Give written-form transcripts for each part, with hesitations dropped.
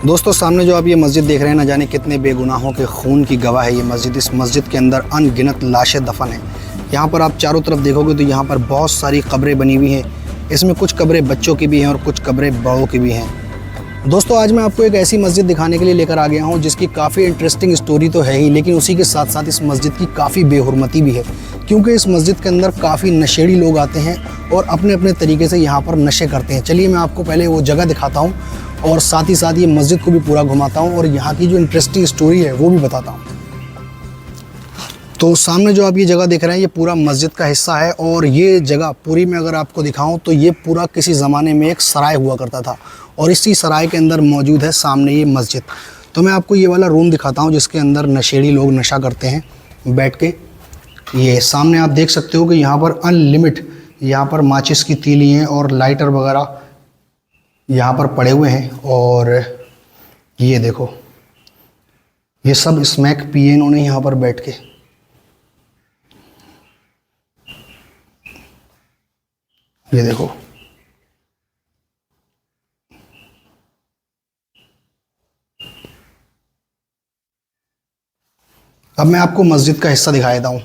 दोस्तों सामने जो आप ये मस्जिद देख रहे हैं, ना जाने कितने बेगुनाहों के खून की गवाह है ये मस्जिद। इस मस्जिद के अंदर अनगिनत लाशें दफन हैं। यहाँ पर आप चारों तरफ देखोगे तो यहाँ पर बहुत सारी कब्रें बनी हुई हैं। इसमें कुछ कब्रें बच्चों की भी हैं और कुछ कब्रें बड़ों की भी हैं। दोस्तों आज मैं आपको एक ऐसी मस्जिद दिखाने के लिए लेकर आ गया हूँ जिसकी काफ़ी इंटरेस्टिंग स्टोरी तो है ही, लेकिन उसी के साथ साथ इस मस्जिद की काफ़ी बेहुरमती भी है, क्योंकि इस मस्जिद के अंदर काफ़ी नशेड़ी लोग आते हैं और अपने अपने तरीके से यहाँ पर नशे करते हैं। चलिए मैं आपको पहले वो जगह दिखाता हूँ और साथ ही साथ ये मस्जिद को भी पूरा घुमाता हूँ और यहाँ की जो इंटरेस्टिंग स्टोरी है वो भी बताता हूँ। तो सामने जो आप ये जगह देख रहे हैं ये पूरा मस्जिद का हिस्सा है और ये जगह पूरी में अगर आपको दिखाऊं तो ये पूरा किसी ज़माने में एक सराय हुआ करता था और इसी सराय के अंदर मौजूद है सामने ये मस्जिद। तो मैं आपको ये वाला रूम दिखाता हूँ जिसके अंदर नशेड़ी लोग नशा करते हैं बैठ के। ये सामने आप देख सकते हो कि यहाँ पर अनलिमिट यहाँ पर माचिस की तीलियाँ और लाइटर वगैरह यहाँ पर पड़े हुए हैं। और ये देखो ये सब स्मैक पिए इन्होंने यहाँ पर बैठ के। ये देखो अब मैं आपको मस्जिद का हिस्सा दिखा देता हूँ।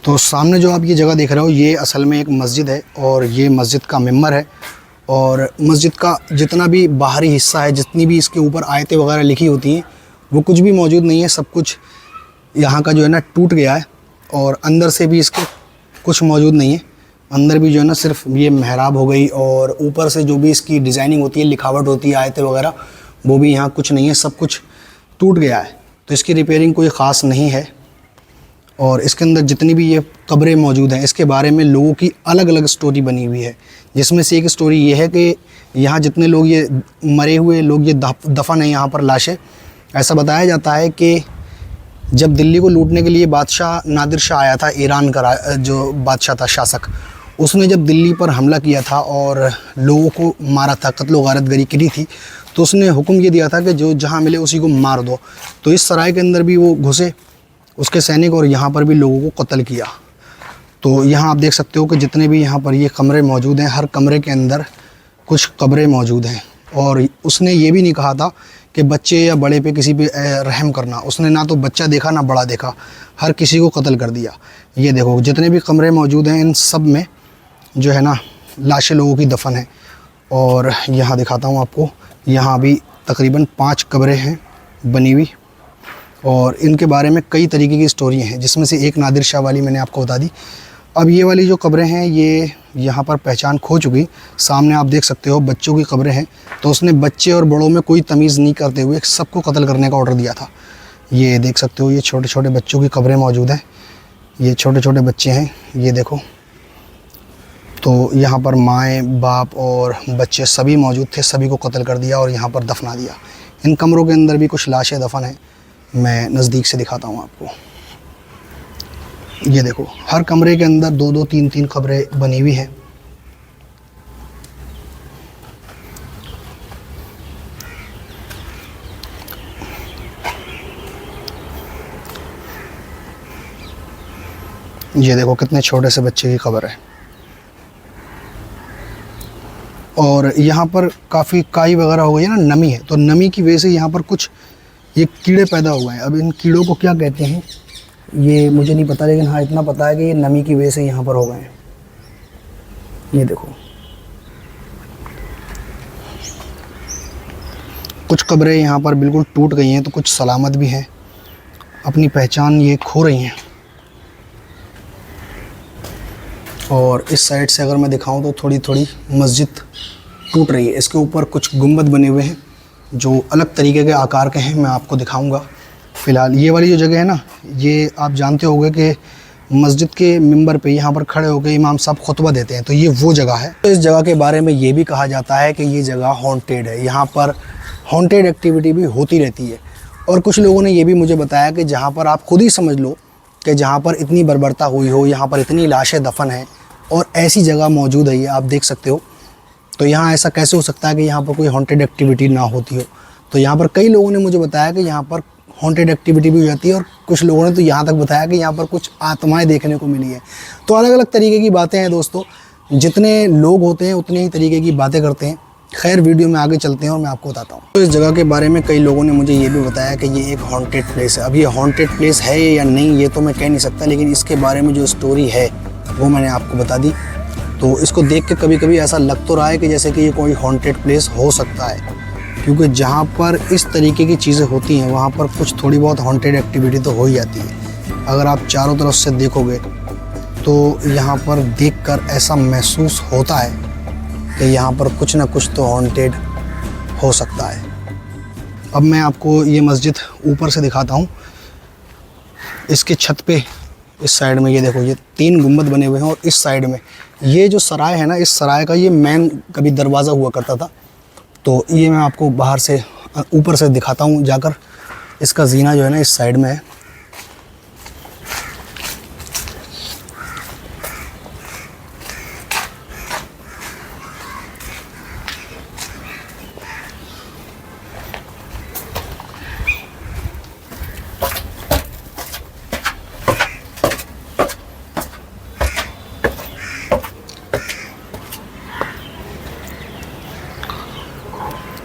तो सामने जो आप ये जगह देख रहे हो ये असल में एक मस्जिद है और ये मस्जिद का मिंबर है। और मस्जिद का जितना भी बाहरी हिस्सा है, जितनी भी इसके ऊपर आयतें वगैरह लिखी होती हैं वो कुछ भी मौजूद नहीं है। सब कुछ यहाँ का जो है ना टूट गया है और अंदर से भी इसके कुछ मौजूद नहीं है। अंदर भी जो है ना सिर्फ ये मेहराब हो गई और ऊपर से जो भी इसकी डिज़ाइनिंग होती है, लिखावट होती है, आयतें वगैरह, वो भी यहाँ कुछ नहीं है। सब कुछ टूट गया है तो इसकी रिपेयरिंग कोई ख़ास नहीं है। और इसके अंदर जितनी भी ये कब्रें मौजूद हैं इसके बारे में लोगों की अलग अलग स्टोरी बनी हुई है, जिसमें से एक स्टोरी ये है कि यहाँ जितने लोग ये मरे हुए लोग ये दफन है यहाँ पर लाशें। ऐसा बताया जाता है कि जब दिल्ली को लूटने के लिए बादशाह नादिर शाह आया था, ईरान का जो बादशाह था, शासक, उसने जब दिल्ली पर हमला किया था और लोगों को मारा था, कत्लो गारतगरी करी थी, तो उसने हुक्म ये दिया था कि जो जहाँ मिले उसी को मार दो। तो इस सराय के अंदर भी वो घुसे उसके सैनिक और यहाँ पर भी लोगों को कत्ल किया। तो यहाँ आप देख सकते हो कि जितने भी यहाँ पर ये कमरे मौजूद हैं, हर कमरे के अंदर कुछ कब्रें मौजूद हैं। और उसने ये भी नहीं कहा था कि बच्चे या बड़े पे किसी पे रहम करना। उसने ना तो बच्चा देखा ना बड़ा देखा, हर किसी को कत्ल कर दिया। ये देखो जितने भी कमरे मौजूद हैं इन सब में जो है ना लाशें लोगों की दफन है। और यहाँ दिखाता हूँ आपको, यहाँ भी तकरीबन 5 कब्रें हैं बनी हुई और इनके बारे में कई तरीके की स्टोरियाँ हैं, जिसमें से एक नादिर शाह वाली मैंने आपको बता दी। अब ये वाली जो कब्रें हैं ये यहाँ पर पहचान खो चुकी। सामने आप देख सकते हो बच्चों की कब्रें हैं, तो उसने बच्चे और बड़ों में कोई तमीज़ नहीं करते हुए सबको कत्ल करने का ऑर्डर दिया था। ये देख सकते हो ये छोटे छोटे बच्चों की कब्रें मौजूद हैं। ये छोटे छोटे बच्चे हैं, ये देखो। तो यहाँ पर माएँ बाप और बच्चे सभी मौजूद थे, सभी को कत्ल कर दिया और यहाँ पर दफना दिया। इन कमरों के अंदर भी कुछ लाशें दफन हैं, मैं नज़दीक से दिखाता हूँ आपको। ये देखो हर कमरे के अंदर 2-2 3-3 कब्रें बनी हुई हैं। ये देखो कितने छोटे से बच्चे की कब्र है। और यहाँ पर काफ़ी काई वगैरह हो गई है ना, नमी है, तो नमी की वजह से यहाँ पर कुछ ये कीड़े पैदा हुए हैं। अब इन कीड़ों को क्या कहते हैं ये मुझे नहीं पता, लेकिन हाँ इतना पता है कि ये नमी की वजह से यहाँ पर हो गए हैं। ये देखो कुछ कब्रें यहाँ पर बिल्कुल टूट गई हैं तो कुछ सलामत भी हैं, अपनी पहचान ये खो रही हैं। और इस साइड से अगर मैं दिखाऊं तो थोड़ी थोड़ी मस्जिद टूट रही है। इसके ऊपर कुछ गुंबद बने हुए हैं जो अलग तरीके के आकार के हैं, मैं आपको दिखाऊंगा। फ़िलहाल ये वाली जो जगह है ना, ये आप जानते होंगे कि मस्जिद के मिंबर पे यहाँ पर खड़े होकर इमाम साहब खुतबा देते हैं, तो ये वो जगह है। तो इस जगह के बारे में ये भी कहा जाता है कि ये जगह हॉन्टेड है, यहाँ पर हॉन्टेड एक्टिविटी भी होती रहती है। और कुछ लोगों ने ये भी मुझे बताया कि जहाँ पर आप खुद ही समझ लो कि जहाँ पर इतनी बर्बरता हुई हो, यहाँ पर इतनी लाशें दफन हैं और ऐसी जगह मौजूद है, ये आप देख सकते हो, तो यहाँ ऐसा कैसे हो सकता है कि यहाँ पर कोई हॉन्टेड एक्टिविटी ना होती हो। तो यहाँ पर कई लोगों ने मुझे बताया कि यहाँ पर हॉन्टेड एक्टिविटी भी हो जाती है और कुछ लोगों ने तो यहाँ तक बताया कि यहाँ पर कुछ आत्माएं देखने को मिली है। तो अलग अलग तरीके की बातें हैं दोस्तों, जितने लोग होते हैं उतने ही तरीके की बातें करते हैं। खैर वीडियो में आगे चलते हैं और मैं आपको बताता हूँ। तो इस जगह के बारे में कई लोगों ने मुझे ये भी बताया कि ये एक हॉन्टेड प्लेस है। अब ये हॉन्टेड प्लेस है या नहीं ये तो मैं कह नहीं सकता, लेकिन इसके बारे में जो स्टोरी है वो मैंने आपको बता दी। तो इसको देख के कभी कभी ऐसा लग तो रहा है कि जैसे कि ये कोई हॉन्टेड प्लेस हो सकता है, क्योंकि जहाँ पर इस तरीके की चीज़ें होती हैं वहाँ पर कुछ थोड़ी बहुत हॉन्टेड एक्टिविटी तो हो ही जाती है। अगर आप चारों तरफ से देखोगे तो यहाँ पर देखकर ऐसा महसूस होता है कि यहाँ पर कुछ ना कुछ तो हॉन्टेड हो सकता है। अब मैं आपको ये मस्जिद ऊपर से दिखाता हूँ। इसके छत पे इस साइड में ये देखो, ये 3 गुंबद बने हुए हैं और इस साइड में ये जो सराय है ना, इस सराय का ये मेन कभी दरवाज़ा हुआ करता था। तो ये मैं आपको बाहर से ऊपर से दिखाता हूँ जाकर। इसका जीना जो है ना इस साइड में है।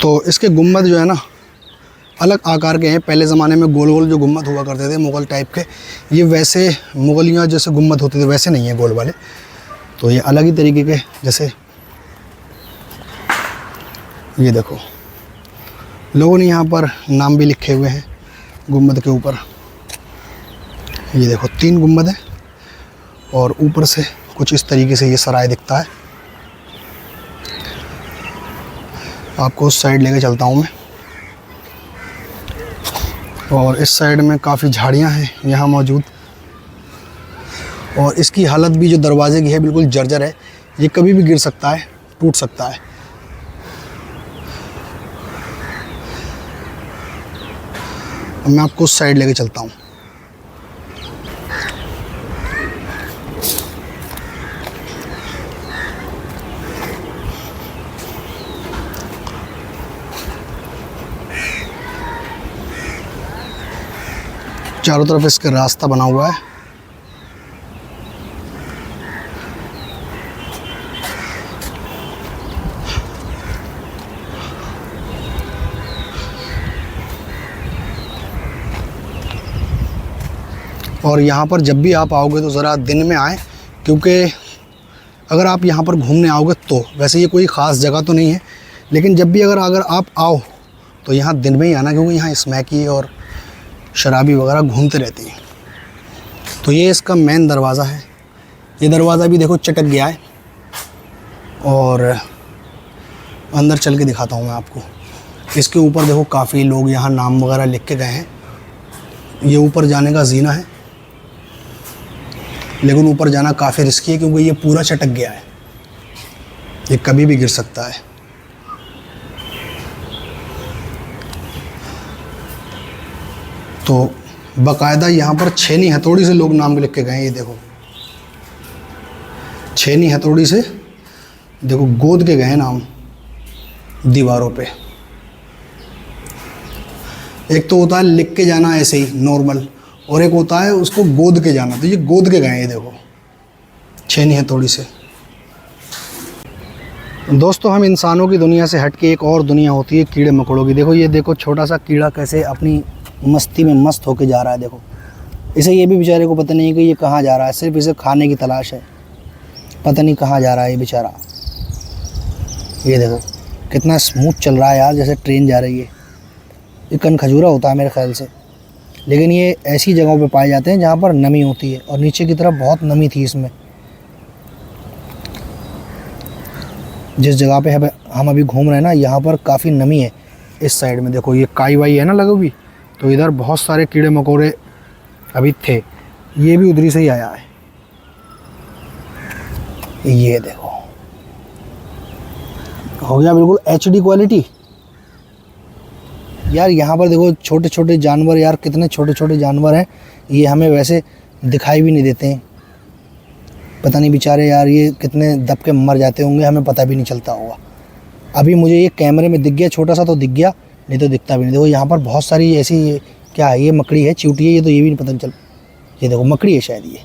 तो इसके गुम्बद जो है ना अलग आकार के हैं। पहले ज़माने में गोल गोल जो गुम्बद हुआ करते थे मुग़ल टाइप के, ये वैसे मुग़लियाँ जैसे गुम्बद होते थे वैसे नहीं है गोल वाले। तो ये अलग ही तरीके के, जैसे ये देखो लोगों ने यहाँ पर नाम भी लिखे हुए हैं गुम्बद के ऊपर। ये देखो 3 गुम्बद है और ऊपर से कुछ इस तरीके से ये सराय दिखता है। आपको उस साइड लेके चलता हूँ मैं। और इस साइड में काफ़ी झाड़ियाँ हैं यहाँ मौजूद, और इसकी हालत भी जो दरवाजे की है बिल्कुल जर्जर है। ये कभी भी गिर सकता है, टूट सकता है। मैं आपको उस साइड लेके चलता हूँ। चारों तरफ इसका रास्ता बना हुआ है। और यहाँ पर जब भी आप आओगे तो ज़रा दिन में आएँ, क्योंकि अगर आप यहाँ पर घूमने आओगे तो वैसे ये कोई ख़ास जगह तो नहीं है, लेकिन जब भी अगर आप आओ तो यहाँ दिन में ही आना, क्योंकि यहाँ स्मैकी और शराबी वगैरह घूमते रहती हैं। तो ये इसका मेन दरवाज़ा है। ये दरवाज़ा भी देखो चटक गया है, और अंदर चल के दिखाता हूँ मैं आपको। इसके ऊपर देखो काफ़ी लोग यहाँ नाम वगैरह लिख के गए हैं। ये ऊपर जाने का जीना है, लेकिन ऊपर जाना काफ़ी रिस्की है क्योंकि ये पूरा चटक गया है, ये कभी भी गिर सकता है। तो बाकायदा यहाँ पर छेनी हथौड़ी से लोग नाम लिख के गए हैं। ये देखो छेनी हथौड़ी से देखो गोद के गए नाम दीवारों पे। एक तो होता है लिख के जाना ऐसे ही नॉर्मल, और एक होता है उसको गोद के जाना। तो ये गोद के गए हैं, ये देखो छेनी हथौड़ी से। दोस्तों, हम इंसानों की दुनिया से हट के एक और दुनिया होती है कीड़े मकोड़ों की। देखो ये देखो छोटा सा कीड़ा कैसे अपनी मस्ती में मस्त होके जा रहा है। देखो इसे ये भी बेचारे को पता नहीं है कि ये कहाँ जा रहा है, सिर्फ इसे खाने की तलाश है। पता नहीं कहाँ जा रहा है ये बेचारा। ये देखो कितना स्मूथ चल रहा है यार, जैसे ट्रेन जा रही है। ये कनखजूरा होता है मेरे ख्याल से, लेकिन ये ऐसी जगहों पे पाए जाते हैं जहाँ पर नमी होती है, और नीचे की तरफ बहुत नमी थी इसमें। जिस जगह पे हम अभी घूम रहे हैं ना, यहाँ पर काफ़ी नमी है। इस साइड में देखो ये काई वाई है ना लगी हुई, तो इधर बहुत सारे कीड़े मकोड़े अभी थे। ये भी उधरी से ही आया है। ये देखो हो गया बिल्कुल HD क्वालिटी। यार यहाँ पर देखो छोटे छोटे जानवर, यार कितने छोटे छोटे जानवर हैं। ये हमें वैसे दिखाई भी नहीं देते हैं। पता नहीं बेचारे यार ये कितने दब के मर जाते होंगे, हमें पता भी नहीं चलता होगा। अभी मुझे ये कैमरे में दिख गया, छोटा सा तो दिख गया, नहीं तो दिखता भी नहीं। देखो यहाँ पर बहुत सारी ऐसी, क्या है ये, मकड़ी है, चींटी है, ये तो ये भी नहीं पता चल। ये देखो मकड़ी है शायद। ये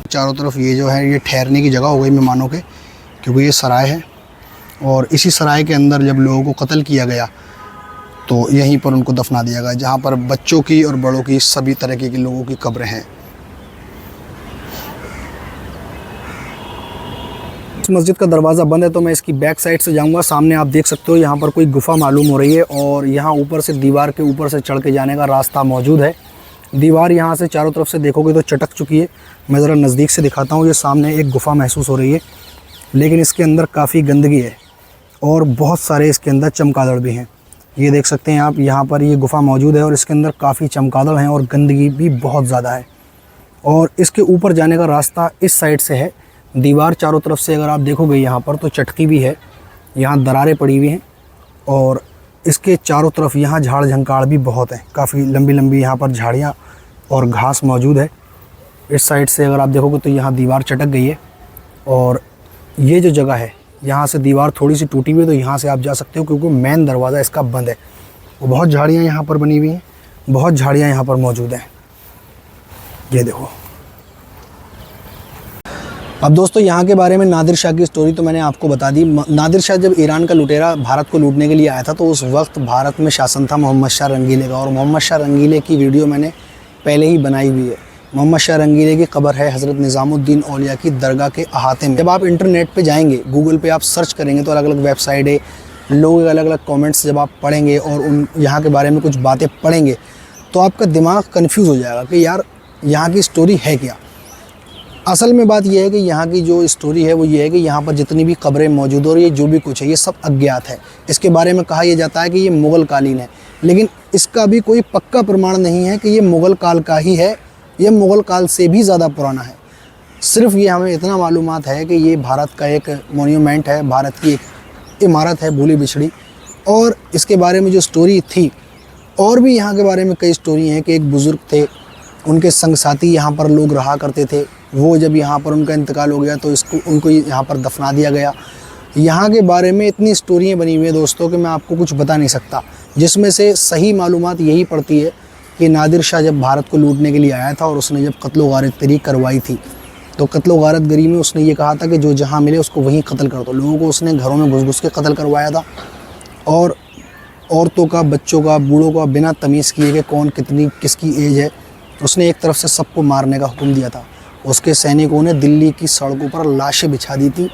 चारों तरफ ये जो है ये ठहरने की जगह हो गई मेहमानों के, क्योंकि ये सराय है और इसी सराय के अंदर जब लोगों को कत्ल किया गया तो यहीं पर उनको दफना दिया गया, जहाँ पर बच्चों की और बड़ों की सभी तरह के लोगों की कब्रें हैं। इस मस्जिद का दरवाज़ा बंद है तो मैं इसकी बैक साइड से जाऊंगा। सामने आप देख सकते हो यहाँ पर कोई गुफ़ा मालूम हो रही है और यहाँ ऊपर से दीवार के ऊपर से चढ़ के जाने का रास्ता मौजूद है। दीवार यहाँ से चारों तरफ से देखोगे तो चटक चुकी है। मैं ज़रा नज़दीक से दिखाता हूँ। ये सामने एक गुफ़ा महसूस हो रही है, लेकिन इसके अंदर काफ़ी गंदगी है और बहुत सारे इसके अंदर चमगादड़ भी हैं। ये देख सकते हैं आप, यहाँ पर ये गुफ़ा मौजूद है और इसके अंदर काफ़ी चमगादड़ हैं और गंदगी भी बहुत ज़्यादा है। और इसके ऊपर जाने का रास्ता इस साइड से है। दीवार चारों तरफ से अगर आप देखोगे यहाँ पर तो चटकी भी है, यहाँ दरारें पड़ी हुई हैं और इसके चारों तरफ यहाँ झाड़ झंकाड़ भी बहुत है। काफ़ी लंबी लंबी यहाँ पर झाड़ियाँ और घास मौजूद है। इस साइड से अगर आप देखोगे तो यहाँ दीवार चटक गई है और ये जो जगह है यहाँ से दीवार थोड़ी सी टूटी हुई है, तो यहाँ से आप जा सकते हो क्योंकि मेन दरवाज़ा इसका बंद है। वो बहुत झाड़ियाँ यहाँ पर बनी हुई हैं, बहुत झाड़ियाँ यहाँ पर मौजूद हैं। ये देखो। अब दोस्तों यहाँ के बारे में नादिर शाह की स्टोरी तो मैंने आपको बता दी। नादिर शाह जब ईरान का लुटेरा भारत को लूटने के लिए आया था तो उस वक्त भारत में शासन था मोहम्मद शाह रंगीले का, और मोहम्मद शाह रंगीले की वीडियो मैंने पहले ही बनाई हुई है। मोहम्मद शाह रंगीले की कब्र है हज़रत निज़ामुद्दीन औलिया की दरगाह के अहाते में। जब आप इंटरनेट पे जाएंगे, गूगल पे आप सर्च करेंगे तो अलग अलग वेबसाइट है, लोगों के अलग अलग कमेंट्स जब आप पढ़ेंगे और उन यहाँ के बारे में कुछ बातें पढ़ेंगे तो आपका दिमाग कन्फ्यूज़ हो जाएगा कि यार यहाँ की स्टोरी है क्या। असल में बात यह है कि यहाँ की जो स्टोरी है वो ये है कि यहाँ पर जितनी भी कब्रें मौजूद और ये जो भी कुछ है ये सब अज्ञात है। इसके बारे में कहा यह जाता है कि ये मुग़ल कालीन है, लेकिन इसका भी कोई पक्का प्रमाण नहीं है कि ये मुग़ल काल का ही है, ये मुग़ल काल से भी ज़्यादा पुराना है। सिर्फ ये हमें इतना मालूमात है कि ये भारत का एक मोन्यूमेंट है, भारत की एक इमारत है भूली बिछड़ी। और इसके बारे में जो स्टोरी थी, और भी यहाँ के बारे में कई स्टोरी हैं कि एक बुज़ुर्ग थे, उनके संग साथी यहाँ पर लोग रहा करते थे। वो जब यहाँ पर उनका इंतकाल हो गया तो उनको यहाँ पर दफना दिया गया। यहाँ के बारे में इतनी स्टोरियाँ बनी हुई हैं दोस्तों कि मैं आपको कुछ बता नहीं सकता, जिसमें से सही मालूमात यही पड़ती है कि नादिर शाह जब भारत को लूटने के लिए आया था और उसने जब कत्लो गारतगरी करवाई थी तो कत्लो गारतगरी में उसने ये कहा था कि जो जहाँ मिले उसको वहीं कत्ल कर दो। लोगों को उसने घरों में घुस घुस के कत्ल करवाया था और औरतों का, बच्चों का, बूढ़ों का बिना तमीज़ किए कि कौन कितनी किसकी एज है, उसने एक तरफ से सबको मारने का हुक्म दिया था। उसके सैनिकों ने दिल्ली की सड़कों पर लाशें बिछा दी थी।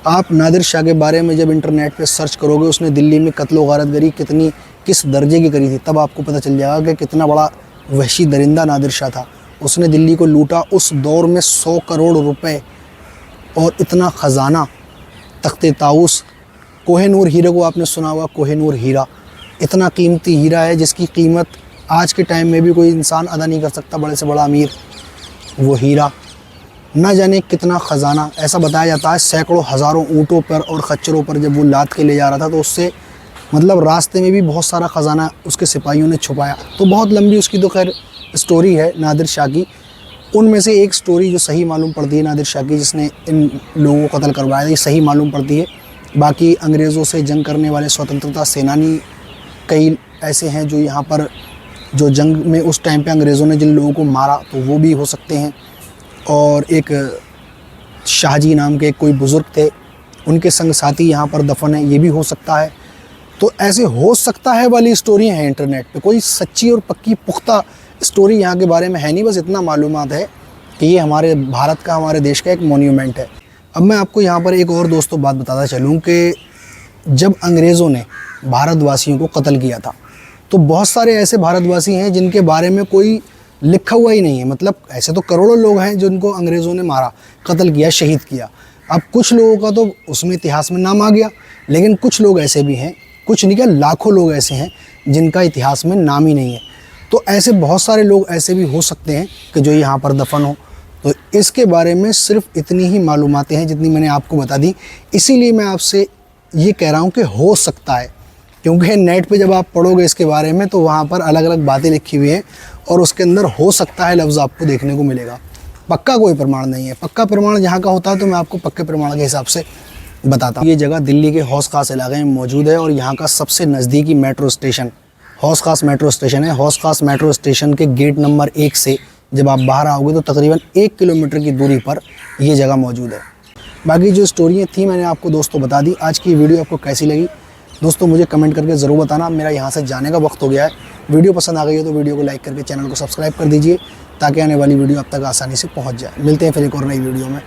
आप नादिर शाह के बारे में जब इंटरनेट पे सर्च करोगे उसने दिल्ली में कत्लो गारतगरी किस दर्जे की करी थी, तब आपको पता चल जाएगा कि कितना बड़ा वहशी दरिंदा नादिर शाह था। उसने दिल्ली को लूटा। उस दौर में 100 करोड़ रुपए और इतना ख़जाना, तख्ते ताऊस, कोहिनूर हीरे को आपने सुना होगा, कोहिनूर हीरा इतना कीमती हीरा है जिसकी कीमत आज के टाइम में भी कोई इंसान अदा नहीं कर सकता, बड़े से बड़ा अमीर। वो हीरा न जाने कितना ख़जाना, ऐसा बताया जाता है सैकड़ों हज़ारों ऊँटों पर और खच्चरों पर जब वो लाद के ले जा रहा था तो उससे मतलब रास्ते में भी बहुत सारा ख़जाना उसके सिपाहियों ने छुपाया। तो बहुत लंबी उसकी तो खैर स्टोरी है नादिर शाह की। उनमें से एक स्टोरी जो सही मालूम पड़ती है नादिर शाह की, जिसने इन लोगों को कत्ल करवाया था, ये सही मालूम पड़ती है। बाकी अंग्रेज़ों से जंग करने वाले स्वतंत्रता सेनानी कई ऐसे हैं जो यहाँ पर जो जंग में उस टाइम पे अंग्रेज़ों ने जिन लोगों को मारा तो वो भी हो सकते हैं। और एक शाहजी नाम के कोई बुज़ुर्ग थे, उनके संग साथी यहाँ पर दफन है, ये भी हो सकता है। तो ऐसे हो सकता है वाली स्टोरियाँ हैं इंटरनेट पे, कोई सच्ची और पक्की पुख्ता स्टोरी यहाँ के बारे में है नहीं। बस इतना मालूमात है कि ये हमारे भारत का, हमारे देश का एक मोन्यूमेंट है। अब मैं आपको यहाँ पर एक और दोस्तों बात बताता चलूँ कि जब अंग्रेज़ों ने भारतवासियों को कत्ल किया था तो बहुत सारे ऐसे भारतवासी हैं जिनके बारे में कोई लिखा हुआ ही नहीं है। मतलब ऐसे तो करोड़ों लोग हैं जिनको अंग्रेज़ों ने मारा, कत्ल किया, शहीद किया। अब कुछ लोगों का तो उसमें इतिहास में नाम आ गया, लेकिन कुछ लोग ऐसे भी हैं, कुछ नहीं क्या लाखों लोग ऐसे हैं जिनका इतिहास में नाम ही नहीं है। तो ऐसे बहुत सारे लोग ऐसे भी हो सकते हैं कि जो यहाँ पर दफन हो। तो इसके बारे में सिर्फ इतनी ही मालूमातें हैं जितनी मैंने आपको बता दी। इसीलिए मैं आपसे ये कह रहा हूँ कि हो सकता है, क्योंकि नेट पे जब आप पढ़ोगे इसके बारे में तो वहाँ पर अलग अलग बातें लिखी हुई हैं और उसके अंदर हो सकता है लफ्ज़ आपको देखने को मिलेगा। पक्का कोई प्रमाण नहीं है। पक्का प्रमाण जहाँ का होता है तो मैं आपको पक्के प्रमाण के हिसाब से बताता हूँ। ये जगह दिल्ली के हौस खास इलाके में मौजूद है और यहाँ का सबसे नज़दीकी मेट्रो स्टेशन हौस खास मेट्रो स्टेशन है। हौस खास मेट्रो स्टेशन के गेट नंबर 1 से जब आप बाहर आओगे तो तकरीबन 1 किलोमीटर की दूरी पर ये जगह मौजूद है। बाकी जो स्टोरियाँ थी मैंने आपको दोस्तों बता दी। आज की वीडियो आपको कैसी लगी दोस्तों मुझे कमेंट करके ज़रूर बताना। मेरा यहाँ से जाने का वक्त हो गया है। वीडियो पसंद आ गई हो तो वीडियो को लाइक करके चैनल को सब्सक्राइब कर दीजिए ताकि आने वाली वीडियो आप तक आसानी से पहुँच जाए। मिलते हैं फिर एक और नई वीडियो में।